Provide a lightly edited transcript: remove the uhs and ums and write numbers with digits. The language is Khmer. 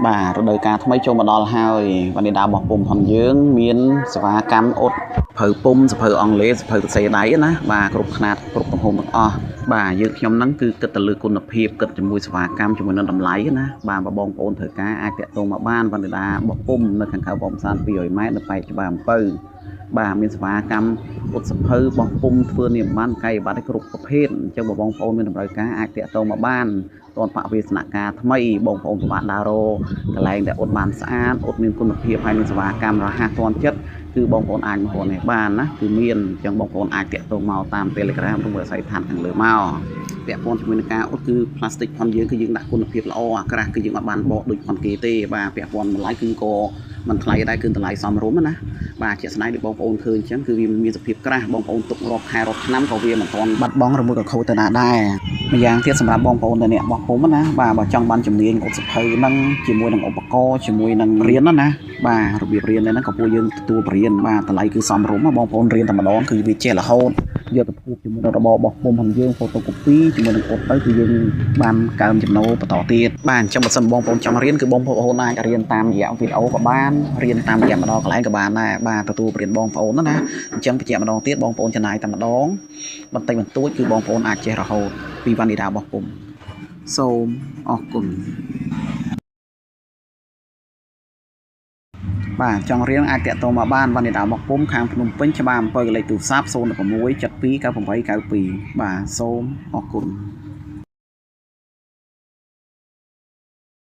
បាទរដូវកាលថ្មីចូលមកដល់ហើយវណ្ណដារបស់ពុំផងយើងមានសេវាកម្មអ៊ុតសភៅពុំសភៅអង់គ្លេសសភៅសរសេរដៃណាបាទគ្រប់ຂະຫນាតគ្រប់ទំហំទាំងអស់បាទយើងខ្ញុំហ្នឹងគឺគិតទៅលើគុណភាពគិតជាមួយសេវាកម្មជាមួយនឹងតម្លៃណាបាទបងប្អូនត្រូវការអាចតាក់ទងមកបានវណ្ណដារបស់ពុំនៅខាងក្រៅបងផ្សារ200ម៉ែត្រនៅប៉ែកច្បារអំពៅបាទមានសេវាកម្មអ៊ុតសភៅបងពុំធ្វើនិយមបានកាយប័ត្រគ្រប់ប្រភេទអញ្ចឹងបងប្អូនមានតម្រូវការអាចតាក់ទងមកបានតនបវាសនការថ្មីបងប្អូនពិបាកដើររកន្លែងដែលអ៊ុតបានស្អាតអ៊ុតមានគុណភាពហើយនឹងសេវាកម្មរហ័សទាន់ចិត្តគឺបងប្អូនអាចមករកនេះបានណាគឺមានអញ្ចឹងបងប្អូនអាចតាក់ទងមកតាម Telegram ឬមួយអាស័យដ្ឋានខាងលើមកពាក់ព័ន្ធជាមួយនឹងការអ៊ុតគឺផ្លាស្ទិកផនយើងគឺយើងដាក់គុណភាពល្អអាក្រាស់គឺយើងអត់បានបកដូចផនគេទេបាទពាក់ព័ន្ធតម្លៃគឺក៏មិនថ្លៃដែរគឺតម្លៃសមរម្យណាបាទជាក់ស្ដែងដូចបងប្អូនឃើញអញ្ចឹងគឺវាមានសភាពក្រាស់បងប្អូនទុករាប់ខែរាប់ឆ្នាំក៏វាមិនទាន់បាត់បង់ឬមួយក៏ខូចទៅណាដែរម្យ៉ាងទៀតសម្រាប់បងប្អូនដែលអ្នកបោះពុំណាបាទបើចង់បានជំនាញអ៊ុតសភៅហ្នឹងជាមួយនឹងឧបករណ៍ជាមួយនឹងរៀនណាបាទរបៀបរៀនហ្នឹងក៏ពួកយើងទទួលបរៀនបាទតម្លៃគឺសមរម្យបងប្អូនរៀនតែម្ដងគឺវាចេះរហូតយកទៅព្រួបជាមួយនឹងរបបរបស់ពុំរបស់យើង photocopy ជាមួយនឹងអ៊ុតទៅគឺយើងបានកើនចំណូលបន្តទៀតបាទអញ្ចឹងបើសិនបងប្អូនចង់រៀនគឺបងប្អូនអាចរៀនតាមរយៈវីដេអូក៏បានរៀនតាមរយៈម្ដងកន្លែងក៏បានដែរបាទទទួលបរៀនបងប្អូនណាអញ្ចឹងបញ្ជាក់ម្ដងទៀតបងប្អូនចំណាយតែម្ដងបន្តិចបន្តួចគឺបងប្អូនអាចចេះរហូតពីវណ្ណដារបស់ពុំសូមអរគុណបាទចង់រៀនអាចតាក់ទងមកបានវណ្ណដារបស់ពុំខាងភ្នំពេញច្បារអំពើលេខទូរស័ព្ទ016 72 9892បាទសូមអរគុណ